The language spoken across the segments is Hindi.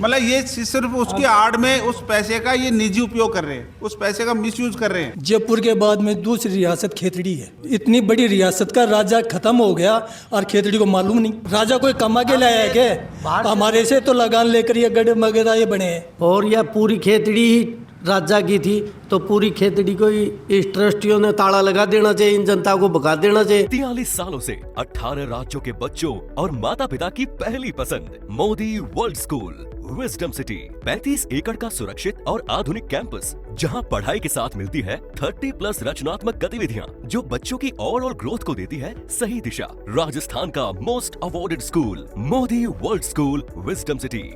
मतलब ये सिर्फ उसकी आड़ में उस पैसे का ये निजी उपयोग कर रहे हैं, उस पैसे का मिसयूज कर रहे हैं। जयपुर के बाद में दूसरी रियासत खेतड़ी है। इतनी बड़ी रियासत का राजा खत्म हो गया और खेतड़ी को मालूम नहीं। राजा कोई कमा के लाया है क्या? हमारे से तो लगान लेकर ये गढ़ वगैरह ये बने हैं। और यह पूरी खेतड़ी ही राजा की थी, तो पूरी खेतड़ी को ही इस ट्रस्टियों ने ताला लगा देना चाहिए, इन जनता को भगा देना चाहिए। 43 सालों से 18 राज्यों के बच्चों और माता पिता की पहली पसंद Modi world school wisdom city. 35 एकड़ का सुरक्षित और आधुनिक कैंपस, जहां पढ़ाई के साथ मिलती है 30+ रचनात्मक गतिविधियां, जो बच्चों की ओवरऑल ग्रोथ को देती है सही दिशा। राजस्थान का most awarded school Modi world school wisdom city.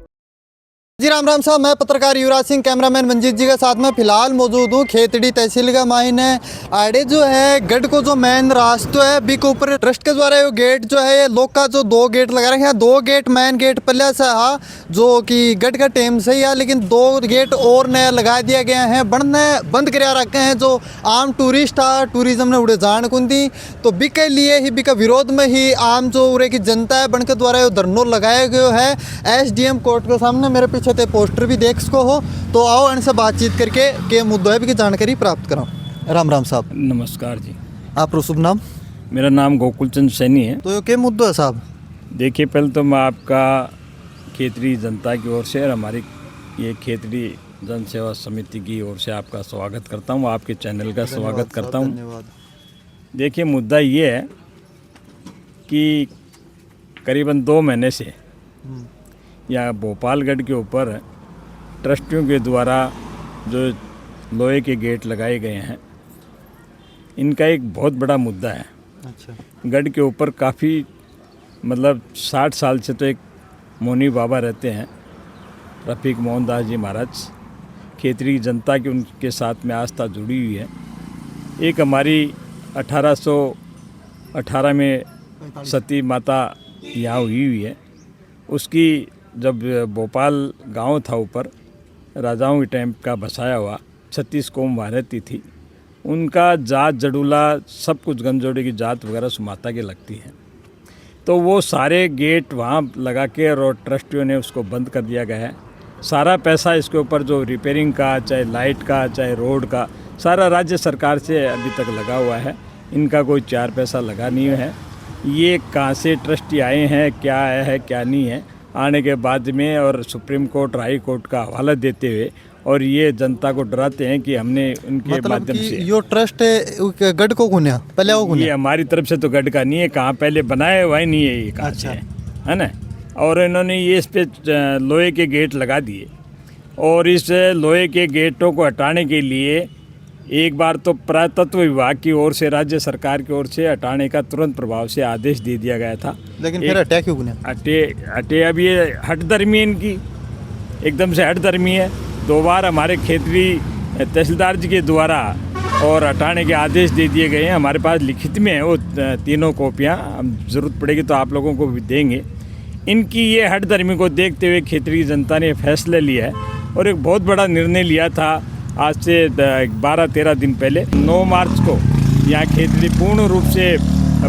जी राम राम साहब, मैं पत्रकार युवराज सिंह, कैमरामैन मंजीत जी के साथ में फिलहाल मौजूद हूँ खेतड़ी तहसील का मायने आड़े जो है गढ़ को जो मेन रास्ता है बी के ऊपर ट्रस्ट के द्वारा ये गेट जो है ये लोग का जो 2 गेट लगा रखे हैं। 2 गेट मेन गेट पहले से है जो कि गढ़ का टेम से ही है, लेकिन 2 गेट और नया लगा दिया गया है, बंद करा रखे हैं जो आम टूरिस्ट है टूरिज्म ने उड़े जान कुंदी। तो बी के लिए ही बी का विरोध में ही आम जो उड़े की जनता है बन के द्वारा ये धरना लगाया गया है SDM कोर्ट के सामने। मेरे पीछे ते पोस्टर भी देख सको हो, तो आओ इनसे बातचीत करके के मुद्दों है भी की जानकारी प्राप्त कराओ। राम राम साहब। नमस्कार जी। आप शुभ नाम? मेरा नाम गोकुल चंद सैनी है। तो ये क्या मुद्दा है साहब? देखिए, पहले तो मैं आपका खेतड़ी जनता की ओर से और हमारी ये खेतड़ी जन सेवा समिति की ओर से आपका स्वागत करता हूँ, आपके चैनल का स्वागत करता हूँ। धन्यवाद। देखिए, मुद्दा ये है कि करीबन 2 महीने से या भोपालगढ़ के ऊपर ट्रस्टियों के द्वारा जो लोहे के गेट लगाए गए हैं, इनका एक बहुत बड़ा मुद्दा है। अच्छा। गढ़ के ऊपर काफ़ी मतलब 60 साल से तो एक मोनी बाबा रहते हैं, रफ़ीक मोहन दास जी महाराज। खेतड़ी की जनता की उनके साथ में आस्था जुड़ी हुई है। एक हमारी 1818 में सती माता यहाँ हुई है। उसकी जब भोपाल गांव था ऊपर राजाओं के टाइम का बसाया हुआ, 36 कौम वहाँ रहती थी। उनका जात जड़ूला सब कुछ गंजोड़े की जात वगैरह सुमाता के लगती है। तो वो सारे गेट वहाँ लगा के और ट्रस्टियों ने उसको बंद कर दिया गया है। सारा पैसा इसके ऊपर जो रिपेयरिंग का, चाहे लाइट का, चाहे रोड का, सारा राज्य सरकार से अभी तक लगा हुआ है। इनका कोई 4 पैसा लगा नहीं है। ये कहाँ से ट्रस्टी आए हैं, क्या आया है क्या नहीं है, आने के बाद में और सुप्रीम कोर्ट हाई कोर्ट का हवाला देते हुए और ये जनता को डराते हैं कि हमने उनके मतलब माध्यम से यो ट्रस्ट गढ़ को गुनिया पहले वो ये हमारी तरफ से तो गढ़ का नहीं है, कहाँ पहले बनाया हुआ ही नहीं है, ये कहाँ से है ना। और इन्होंने ये इस पे लोहे के गेट लगा दिए और इस लोहे के गेटों को हटाने के लिए एक बार तो पुरातत्व विभाग की ओर से, राज्य सरकार की ओर से हटाने का तुरंत प्रभाव से आदेश दे दिया गया था। लेकिन फिर हटा क्यों गुनिया? हटे अब ये हट दर्मी है इनकी, एकदम से हट दर्मी है। 2 बार हमारे खेतड़ी तहसीलदार जी के द्वारा और हटाने के आदेश दे दिए गए हैं। हमारे पास लिखित में है वो 3 कॉपियाँ, हम ज़रूरत पड़ेगी तो आप लोगों को भी देंगे। इनकी ये हट दर्मी को देखते हुए खेतड़ी की जनता ने फैसला लिया है और एक बहुत बड़ा निर्णय लिया था। आज से 12-13 दिन पहले 9 मार्च को यहाँ खेतड़ी पूर्ण रूप से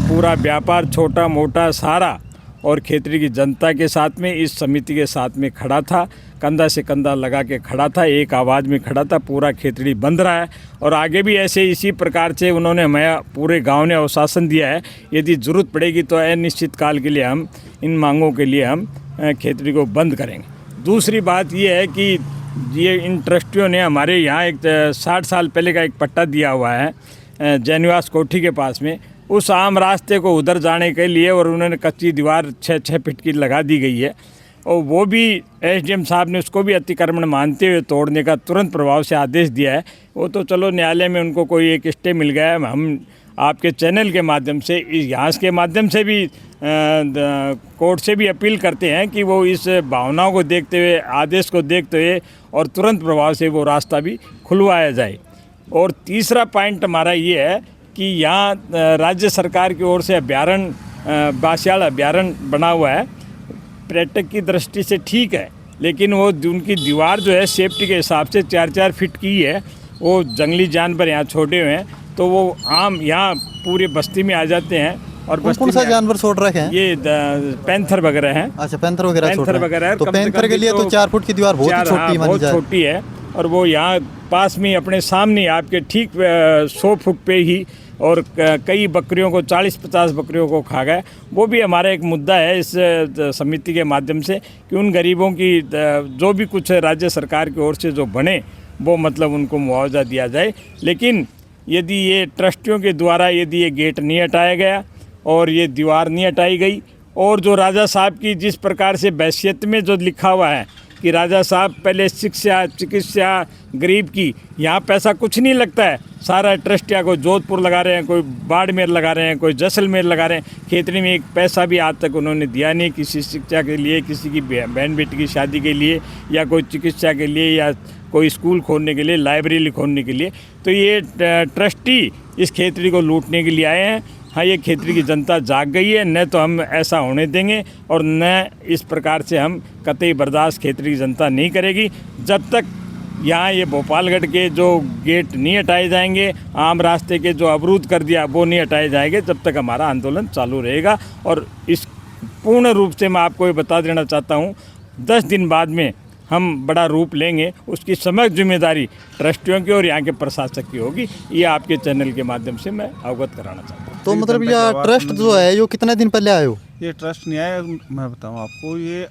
पूरा व्यापार छोटा मोटा सारा और खेतड़ी की जनता के साथ में, इस समिति के साथ में खड़ा था, कंधा से कंधा लगा के खड़ा था, एक आवाज़ में खड़ा था। पूरा खेतड़ी बंद रहा है और आगे भी ऐसे इसी प्रकार से उन्होंने हमें पूरे गांव ने आश्वासन दिया है, यदि ज़रूरत पड़ेगी तो अनिश्चित काल के लिए हम इन मांगों के लिए हम खेतड़ी को बंद करेंगे। दूसरी बात ये है कि ये इन ट्रस्टियों ने हमारे यहाँ एक 60 साल पहले का एक पट्टा दिया हुआ है जैनिवास कोठी के पास में, उस आम रास्ते को उधर जाने के लिए, और उन्होंने कच्ची दीवार 6-6 फीट की लगा दी गई है और वो भी SDM साहब ने उसको भी अतिक्रमण मानते हुए तोड़ने का तुरंत प्रभाव से आदेश दिया है। वो तो चलो न्यायालय में उनको कोई एक स्टे मिल गया है। हम आपके चैनल के माध्यम से, इस यहाँ के माध्यम से भी कोर्ट से भी अपील करते हैं कि वो इस भावनाओं को देखते हुए, आदेश को देखते हुए और तुरंत प्रभाव से वो रास्ता भी खुलवाया जाए। और तीसरा पॉइंट हमारा ये है कि यहाँ राज्य सरकार की ओर से अभ्यारण्य, बासियाड़ अभ्यारण्य बना हुआ है। पर्यटक की दृष्टि से ठीक है, लेकिन वो उनकी दीवार जो है सेफ्टी के हिसाब से 4-4 फीट की है। वो जंगली जानवर यहाँ छोड़े हुए हैं तो वो आम यहाँ पूरे बस्ती में आ जाते हैं और कौन बस्ती सा में जानवर छोड़ रखे हैं? ये पैंथर वगैरह हैं। अच्छा, पैंथर वगैरह छोड़ पैंथर रहे हैं। वगैरह है, तो कम से पैंथर कम के लिए तो 4 फुट की दीवार बहुत ही छोटी मानी बहुत जाए। छोटी है। और वो यहाँ पास में अपने सामने आपके ठीक 100 फुट पे ही, और कई बकरियों को 40-50 बकरियों को खा गए। वो भी हमारा एक मुद्दा है इस समिति के माध्यम से कि उन गरीबों की जो भी कुछ राज्य सरकार की ओर से जो बने वो मतलब उनको मुआवजा दिया जाए। लेकिन यदि ये ट्रस्टियों के द्वारा यदि ये गेट नहीं हटाया गया और ये दीवार नहीं हटाई गई, और जो राजा साहब की जिस प्रकार से बैसियत में जो लिखा हुआ है कि राजा साहब पहले शिक्षा चिकित्सा गरीब की, यहाँ पैसा कुछ नहीं लगता है। सारा ट्रस्ट या कोई जोधपुर लगा रहे हैं, कोई बाड़मेर लगा रहे हैं, कोई जैसलमेर लगा रहे हैं। खेतड़ी में एक पैसा भी आज तक उन्होंने दिया नहीं, किसी शिक्षा के लिए, किसी की बहन बेटी की शादी के लिए, या कोई चिकित्सा के लिए, या कोई स्कूल खोलने के लिए, लाइब्रेरी खोलने के लिए। तो ये ट्रस्टी इस खेतड़ी को लूटने के लिए आए हैं। हाँ, ये खेतड़ी की जनता जाग गई है, न तो हम ऐसा होने देंगे और न इस प्रकार से हम कतई बर्दाश्त खेतड़ी की जनता नहीं करेगी। जब तक यहाँ ये भोपालगढ़ के जो गेट नहीं हटाए जाएंगे, आम रास्ते के जो अवरुद्ध कर दिया वो नहीं हटाए जाएंगे, तब तक हमारा आंदोलन चालू रहेगा। और इस पूर्ण रूप से मैं आपको ये बता देना चाहता हूँ, 10 दिन बाद में हम बड़ा रूप लेंगे, उसकी समग्र जिम्मेदारी ट्रस्टियों की और यहाँ के प्रशासक की होगी। ये आपके चैनल के माध्यम से मैं अवगत कराना चाहता हूँ। तो मतलब यह ट्रस्ट जो है ये कितने दिन पहले आए हो? ये ट्रस्ट नहीं आया, मैं बताऊं आपको, ये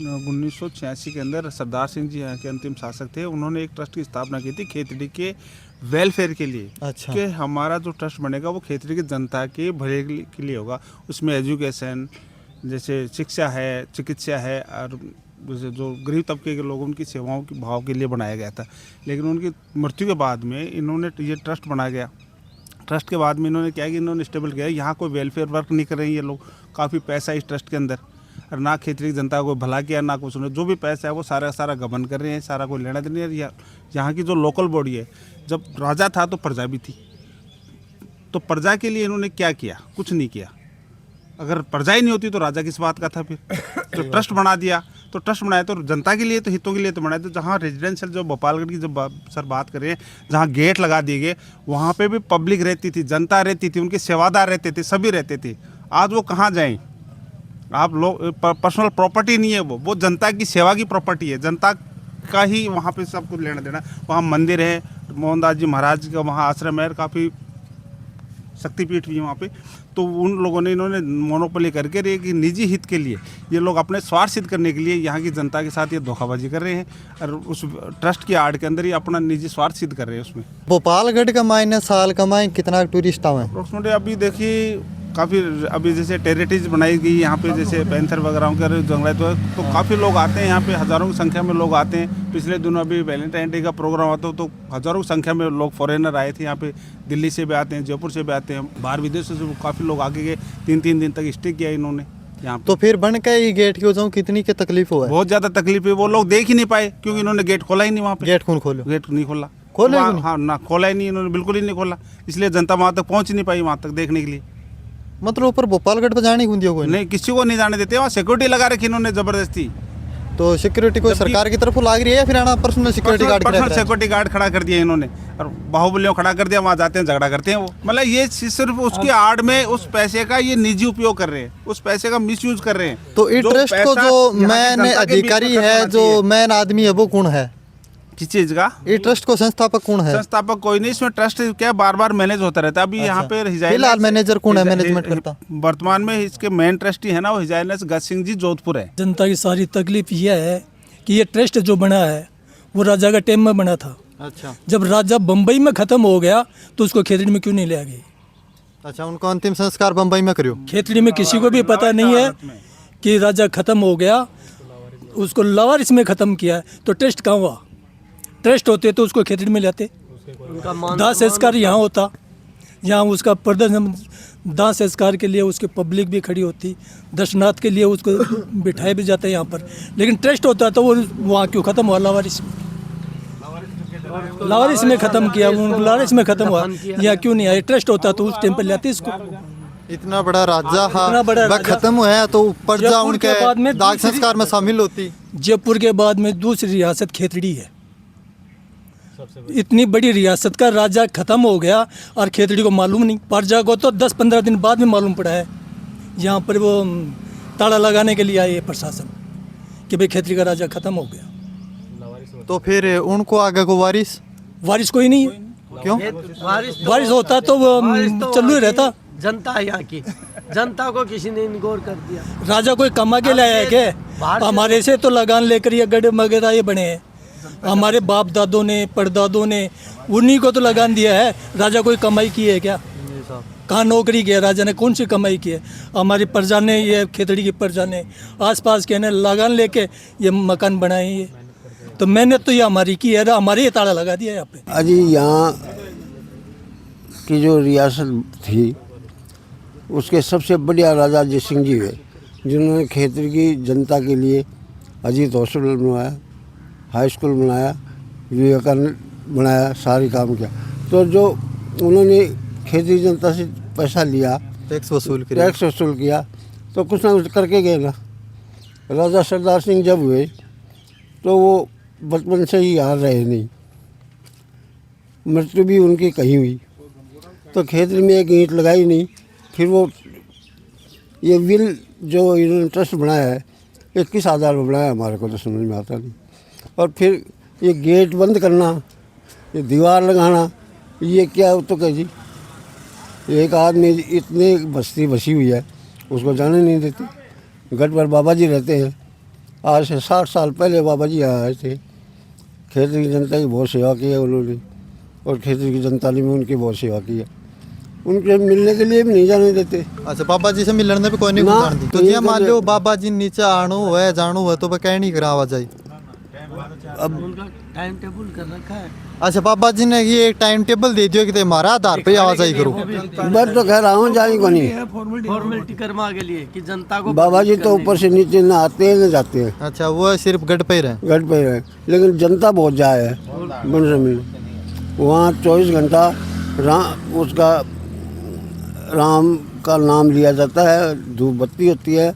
1986 के अंदर सरदार सिंह जी यहाँ के अंतिम शासक थे। उन्होंने एक ट्रस्ट की स्थापना की थी खेतड़ी के वेलफेयर के लिए। अच्छा। कि हमारा जो ट्रस्ट बनेगा वो खेतड़ी की जनता के भले के लिए होगा। उसमें एजुकेशन, जैसे शिक्षा है, चिकित्सा है, और जैसे जो गरीब तबके के लोगों उनकी सेवाओं की भाव के लिए बनाया गया था। लेकिन उनकी मृत्यु के बाद में इन्होंने ये ट्रस्ट बनाया गया। ट्रस्ट के बाद में इन्होंने क्या कि इन्होंने स्टेबल किया, यहाँ कोई वेलफेयर वर्क नहीं कर रहे हैं ये लोग। काफ़ी पैसा इस ट्रस्ट के अंदर, और ना खेतड़ी की जनता को भला किया, ना कुछ। जो भी पैसा है वो सारा गबन कर रहे हैं, सारा कोई लेना देना है। यहाँ की जो लोकल बॉडी है, जब राजा था तो प्रजा भी थी, तो प्रजा के लिए इन्होंने क्या किया? कुछ नहीं किया। अगर प्रजा ही नहीं होती तो राजा किस बात का था फिर? जो ट्रस्ट बना दिया, तो ट्रस्ट बनाया तो जनता के लिए, तो हितों के लिए तो बनाया। तो जहाँ रेजिडेंशियल जो भोपालगढ़ की जब सर बात करें, जहाँ गेट लगा दिए गए, वहाँ पे भी पब्लिक रहती थी, जनता रहती थी, उनके सेवादार रहते थे, सभी रहते थे। आज वो कहाँ जाएं? आप लोग पर्सनल प्रॉपर्टी नहीं है, वो जनता की सेवा की प्रॉपर्टी है। जनता का ही वहाँ पे सब कुछ लेना देना। वहाँ मंदिर है, मोहनदास जी महाराज का वहाँ आश्रम है, काफ़ी शक्तिपीठ भी है वहाँ पे। तो उन लोगों ने इन्होंने मोनोपोली करके रहे कि निजी हित के लिए ये लोग अपने स्वार्थ सिद्ध करने के लिए यहाँ की जनता के साथ ये धोखाबाजी कर रहे हैं, और उस ट्रस्ट की आड़ के अंदर ही अपना निजी स्वार्थ सिद्ध कर रहे हैं उसमें। भोपालगढ़ का मायने साल कमाए कितना टूरिस्ट आवे? अप्रोक्सीमेटली अभी देखिए काफ़ी, अभी जैसे टेरिटरीज बनाई गई यहाँ पे, जैसे पैंथर वगैरह के जंगल, तो काफ़ी लोग आते हैं यहाँ पे, हज़ारों की संख्या में लोग आते हैं। पिछले दिनों अभी वैलेंटाइन डे का प्रोग्राम आता तो हज़ारों की संख्या में लोग फॉरेनर आए थे यहाँ पे। दिल्ली से भी आते हैं, जयपुर से भी आते हैं, बाहर विदेशों से काफ़ी लोग आगे गए। 3-3 दिन तक स्टे किया इन्होंने यहाँ पे। तो फिर बन के ही गेट की वजह कितनी की तकलीफ हुआ है? बहुत ज़्यादा तकलीफ है, वो लोग देख ही नहीं पाए क्योंकि इन्होंने गेट खोला ही नहीं वहाँ पे। गेट कौन खोलो? गेट नहीं खोला, खोला ही नहीं? हाँ ना, खोला ही नहीं इन्होंने, बिल्कुल ही नहीं खोला। इसलिए जनता वहाँ तक पहुँच नहीं पाई, वहाँ तक देखने के लिए। मतलब ऊपर भोपालगढ़ पर जाने की कोई नहीं, किसी को नहीं जाने देते। वहाँ सिक्योरिटी लगा रखी इन्होंने ज़बरदस्ती। तो सिक्योरिटी कोई सरकार की तरफ लाग रही है, फिर आना personal security guard security guard खड़ा कर दिया इन्होंने, और बाहुबलियों खड़ा कर दिया। वहाँ जाते हैं, झगड़ा करते हैं वो। मतलब ये सिर्फ उसकी आड़ में उस पैसे का ये निजी उपयोग कर रहे हैं, उस पैसे का मिसयूज कर रहे हैं। तो इस ट्रस्ट को जो मेन अधिकारी है, जो मेन आदमी है, वो कौन है? किस चीज का? ये ट्रस्ट को संस्थापक कौन है? संस्थापक कोई नहीं, इसमें ट्रस्ट क्या बार बार मैनेज होता रहता है। अभी यहाँ पे फिलहाल मैनेजर कौन है, मैनेजमेंट करता? वर्तमान में इसके मेन ट्रस्टी है ना, वो हिजाइनस गज सिंह जी जोधपुर है। जनता की सारी तकलीफ यह है कि ये ट्रस्ट जो बना है वो राजा का टाइम में बना था। अच्छा। जब राजा बम्बई में ख़त्म हो गया तो उसको खेतड़ी में क्यों नहीं ले गई? अच्छा, उनको अंतिम संस्कार बम्बई में करियो? खेतड़ी में किसी को भी पता नहीं है कि राजा ख़त्म हो गया, उसको लावारिस में ख़त्म किया है। तो ट्रस्ट कहाँ हुआ? ट्रस्ट होते तो उसको खेतड़ी में लाते। दाह संस्कार यहाँ होता, यहाँ उसका प्रदर्शन, दाह संस्कार के लिए उसकी पब्लिक भी खड़ी होती, दर्शनार्थ के लिए उसको बिठाए भी जाते यहाँ पर। लेकिन ट्रस्ट होता तो वो वहाँ क्यों ख़त्म हुआ? लावारिस में ख़त्म किया, लावारिस में ख़त्म हुआ, यहाँ क्यों नहीं आया? ट्रस्ट होता तो उस टाइम पर लाते इसको। इतना बड़ा राजा, हाँ, राजा खत्म हुआ है तो प्रजा उनके बाद में दाह संस्कार में शामिल होती। जयपुर के बाद में दूसरी रियासत खेतड़ी है। इतनी बड़ी रियासत का राजा खत्म हो गया और खेतड़ी को मालूम नहीं। प्रजा को तो 10-15 दिन बाद में मालूम पड़ा है। यहाँ पर वो ताला लगाने के लिए आए प्रशासन कि भाई खेतड़ी का राजा खत्म हो गया। तो फिर उनको आगे को वारिस कोई नहीं है। क्यों? वारिस होता तो वो चालू ही रहता। जनता है यहाँ की, जनता को किसी ने इग्नोर कर दिया। राजा कोई कमा के लाया है क्या? हमारे से तो लगान लेकर ये गढ़ वगैरह ये बने हैं। हमारे बाप दादों ने परदादों ने उन्हीं को तो लगान दिया है। राजा कोई कमाई की है क्या? कहाँ नौकरी किया राजा ने? कौन सी कमाई की है? हमारी प्रजा ने, ये खेतड़ी की प्रजा ने आसपास के ने लगान लेके ये मकान बनाए। ये तो मेहनत तो ये हमारी की है। हमारे ये ताला लगा दिया यहाँ पे। अजी यहाँ की जो रियासत थी उसके सबसे बढ़िया राजा अजीत सिंह जी हुए, जिन्होंने खेतड़ी की जनता के लिए अजीत हॉस्पिटल बनवाया, हाई स्कूल बनाया, विवेकानंद बनाया, सारी काम किया। तो जो उन्होंने खेतड़ी जनता से पैसा लिया, टैक्स वसूल किया तो कुछ ना कुछ करके गए ना। राजा सरदार सिंह जब हुए तो वो बचपन से ही यहाँ रहे नहीं, मृत्यु भी उनकी कहीं हुई तो खेतड़ी में एक ईंट लगाई नहीं। फिर वो ये विल जो इन्होंने ट्रस्ट बनाया है ये किस आधार पर बनाया हमारे को तो समझ में आता नहीं। और फिर ये गेट बंद करना, ये दीवार लगाना, ये क्या तो कह जी, एक आदमी इतने बस्ती बसी हुई है उसको जाने नहीं देते। गढ़ पर बाबा जी रहते हैं, आज से 60 साल पहले बाबा जी यहाँ आए थे। खेतड़ी की जनता की बहुत सेवा की है उन्होंने और खेतड़ी की जनता ने भी उनकी बहुत सेवा की है। उनके मिलने के लिए भी नहीं जाने देते। अच्छा, बाबा जी से मिलने भी कोई नहीं ना, जान दी। तो ये मान लो बाबा जी नीचे आनो है जानो है तो वह कह नहीं करा आवाजाई। अब उनका टाइम टेबल कर रखा है। अच्छा, बाबा जी ने ये एक टाइम टेबल दे दिया कि हमारा आधार पे आवाजाई करो। मैं तो कह रहा हूँ जाने को नहीं, फॉर्मेलिटी करवा के लिए कि जनता को बाबा जी तो ऊपर से नीचे ना आते हैं ना जाते हैं। अच्छा, वो सिर्फ गढ़ पे ही रहे। गढ़ पे रहे, लेकिन जनता बहुत जाए है बनसर में। वहाँ 24 घंटा उसका राम का नाम लिया जाता है, धूप बत्ती होती है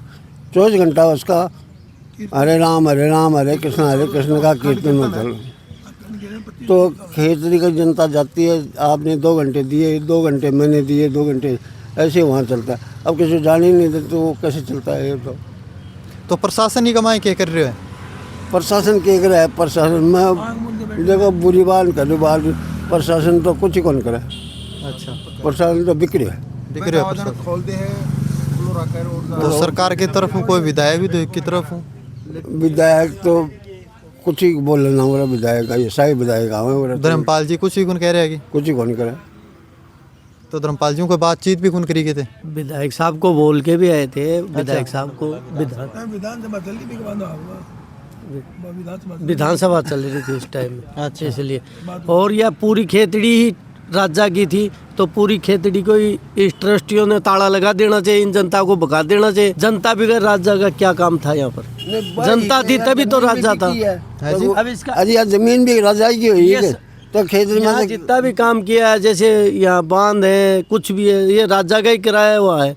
24 घंटा उसका हरे राम हरे कृष्ण का कीर्तन होता है। तो खेतड़ी की जनता जाती है, आपने 2 घंटे दिए, 2 घंटे मैंने दिए, 2 घंटे ऐसे वहाँ चलता है। अब किसी जाने ही नहीं देते तो वो कैसे चलता है? ये तो प्रशासन ही कमाई क्या कर रहे हो? प्रशासन क्या करे है? प्रशासन में देखो बुरी बात करी बात, प्रशासन तो कुछ ही कौन करे। अच्छा, प्रशासन तो बिक्री है। तो सरकार की तरफ हूँ, कोई विधायक की तरफ हूँ? विधायक तो कुछ ही बोल लेना हो रहा, विधायक ये सारे विधायक आवे। धर्मपाल जी कुछ ही कौन कह रहे हैं? कुछ ही कौन करे। तो धर्मपाल जी को बातचीत भी कौन करी गए थे? विधायक साहब को बोल के भी आए थे। विधायक साहब को विधानसभा चल रही थी उस टाइम में। अच्छा, इसलिए। और यह पूरी खेतड़ी ही राजा की थी तो पूरी खेतड़ी को ही इस ट्रस्टियों ने ताला लगा देना चाहिए, इन जनता को भगा देना चाहिए। जनता बगैर राजा का क्या काम था? यहाँ पर जनता थी तभी तो राजा था। अब इसका अरे जमीन भी राजा की हुई है तो खेतड़ी में जितना भी काम किया है, जैसे यहाँ बांध है कुछ भी है, ये राजा का ही कराया हुआ है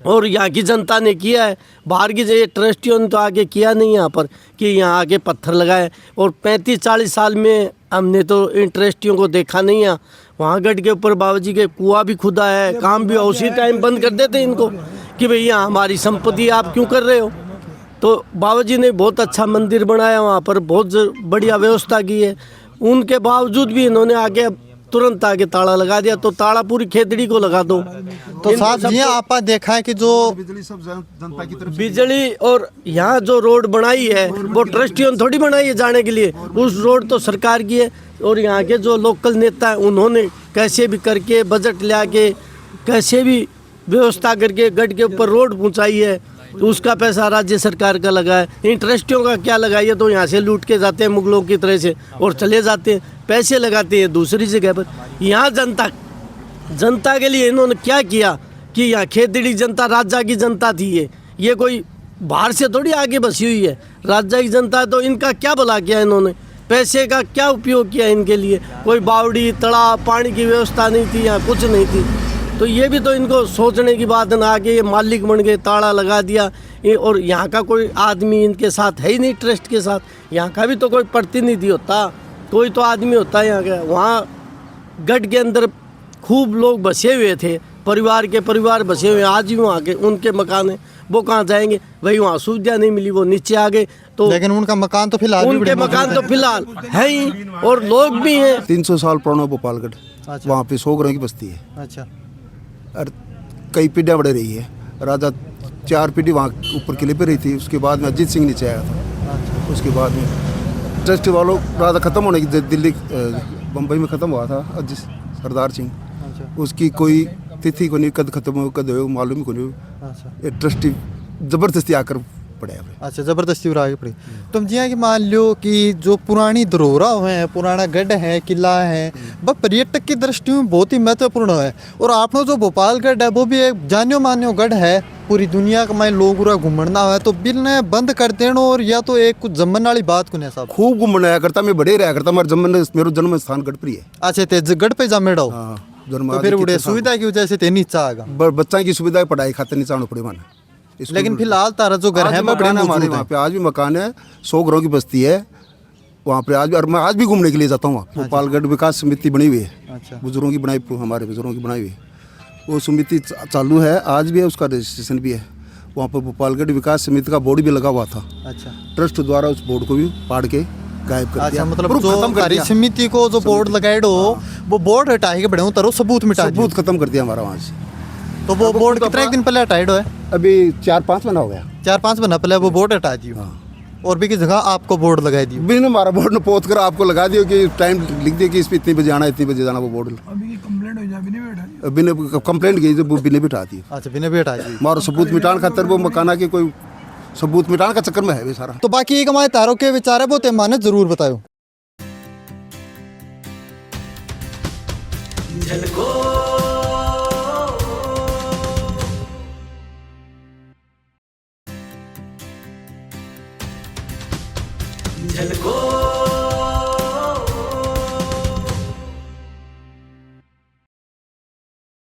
और यहाँ की जनता ने किया है। बाहर की जो ट्रस्टियों ने तो आगे किया नहीं यहाँ पर कि यहाँ आगे पत्थर लगाए। और 35-40 साल में हमने तो इन ट्रस्टियों को देखा नहीं है। वहाँ गढ़ के ऊपर बाबा जी के कुआं भी खुदा है, काम भी उसी टाइम बंद कर देते इनको कि भैया हमारी संपत्ति आप क्यों कर रहे हो। तो बाबा जी ने बहुत अच्छा मंदिर बनाया, वहाँ पर बहुत बढ़िया व्यवस्था की है। उनके बावजूद भी इन्होंने आगे तुरंत आगे ताला लगा दिया। तो ताला पूरी खेतड़ी को लगा दो। तो साहब जी आप देखा है कि जो बिजली और यहाँ जो रोड बनाई है वो ट्रस्टियों ने थोड़ी बनाई है जाने के लिए, उस रोड तो सरकार की है। और यहाँ के जो लोकल नेता हैं उन्होंने कैसे भी करके बजट ला के कैसे भी व्यवस्था करके गढ़ के ऊपर रोड पहुँचाई है। तो उसका पैसा राज्य सरकार का लगा है, इन ट्रस्टियों का क्या लगाई है? तो यहाँ से लूट के जाते हैं मुगलों की तरह से और चले जाते हैं, पैसे लगाते हैं दूसरी जगह पर। यहाँ जनता के लिए इन्होंने क्या किया कि यहाँ खेतड़ी जनता राजा की जनता थी। ये कोई बाहर से थोड़ी आगे बसी हुई है, राजा की जनता है। तो इनका क्या भला किया इन्होंने? पैसे का क्या उपयोग किया इनके लिए? कोई बावड़ी तालाब पानी की व्यवस्था नहीं थी, यहाँ कुछ नहीं थी। तो ये भी तो इनको सोचने की बात है ना। आगे ये मालिक बन गए, ताला लगा दिया। और यहाँ का कोई आदमी इनके साथ है ही नहीं, ट्रस्ट के साथ। यहाँ का भी तो कोई प्रतिनिधि होता कोई तो आदमी होता है यहाँ का, वहाँ गढ़ के अंदर खूब लोग बसे हुए थे, परिवार के परिवार बसे हुए हैं, आज भी वहाँ के उनके मकान हैं, वो कहाँ जाएंगे भाई, वहाँ सुविधा नहीं मिली, वो नीचे आ गए। तो लेकिन उनका मकान तो फिलहाल भी उनके बड़े मकान मौजूद तो फिलहाल है ही, और लोग भी हैं। 300 साल पुराना भोपालगढ़, अच्छा। वहाँ पे 100 घरों की बस्ती है हैं। अच्छा और कई पीढ़ियाँ बढ़ रही है। राजा 4 पीढ़ी वहाँ ऊपर किले पे रही थी, उसके बाद में अजीत सिंह नीचे आया था। उसके बाद में ट्रस्ट वालों राजा ख़त्म होने की दिल्ली बम्बई में ख़त्म हुआ था अजीत सरदार सिंह, उसकी कोई तिथि को नहीं, कद खत्म हो कद हो मालूम ही को नहीं। अच्छा ये ट्रस्टी ज़बरदस्ती आकर पड़े हैं। अच्छा ज़बरदस्ती उड़ा के पड़ी। तुम जिया कि मान लो कि जो पुरानी धरोहरा हुए हैं, पुराना गढ़ है, किला है, वह पर्यटक की दृष्टि में बहुत ही महत्वपूर्ण है। और आपने जो भोपालगढ़ है वो भी एक जानियो मान्यो गढ़ है, पूरी दुनिया का मैं लोग पूरा घूमना है, तो बिल ने बंद कर देना और या तो एक कुछ जमन वाली बात को नहीं साहब। खूब घूमने करता, मैं बड़े रहा करता, मेरा जन्म स्थान गढ़पुरी है। अच्छा तेज गढ़ पे जमेड़ो, हाँ जन्म तो फिर बड़े सुविधा की वजह से ते नीचा आगा। बच्चा की सुविधा पढ़ाई खाते नहीं चाहना पड़े माना। लेकिन फिलहाल तारा जो घर है वो बड़े हमारे मौजूद वहाँ है। पे आज भी मकान है, 100 घरों की बस्ती है वहाँ पे आज भी, और मैं आज भी घूमने के लिए जाता हूँ वहाँ। भोपालगढ़ विकास समिति बनी हुई है, अच्छा बुजुर्गों की बनाई, हमारे बुजुर्गों की बनाई हुई है, वो समिति चालू है, आज भी है, उसका रजिस्ट्रेशन भी है। वहाँ पर भोपालगढ़ विकास समिति का बोर्ड भी लगा हुआ था, अच्छा ट्रस्ट द्वारा उस बोर्ड को भी पाड़ के गायब कर अच्छा दिया। मतलब प्रूफ जो खत्म कर कार्य दिया, समिति को जो बोर्ड लगाए हो वो बोर्ड हटाए के बड़े तरह सबूत मिटा दियो। सबूत खत्म कर दिया हमारा वहाँ से। तो वो बोर्ड कितने दिन पहले हटाए है? अभी 4-5 महीना हो गया। 4-5 महीना पहले वो बोर्ड हटा दियो, और भी की जगह आपको बोर्ड लगाई दियो। बिन हमारा बोर्ड ने पोत कर आपको लगा दियो कि टाइम लिख दिया कि इस पे इतने बजे आना, इतने बजे जाना, वो बोर्ड अभी कंप्लेंट हो जाए, बिना कंप्लेंट की वो बिने भी हटा दी। अच्छा बिना भी हटा दियो। हमारा सबूत मिटान खातर वो मकाना के कोई सबूत मिटान का चक्कर में है वे सारा। तो बाकी एक हमारे तारों के विचार है वो ते माने जरूर बताओ। झलको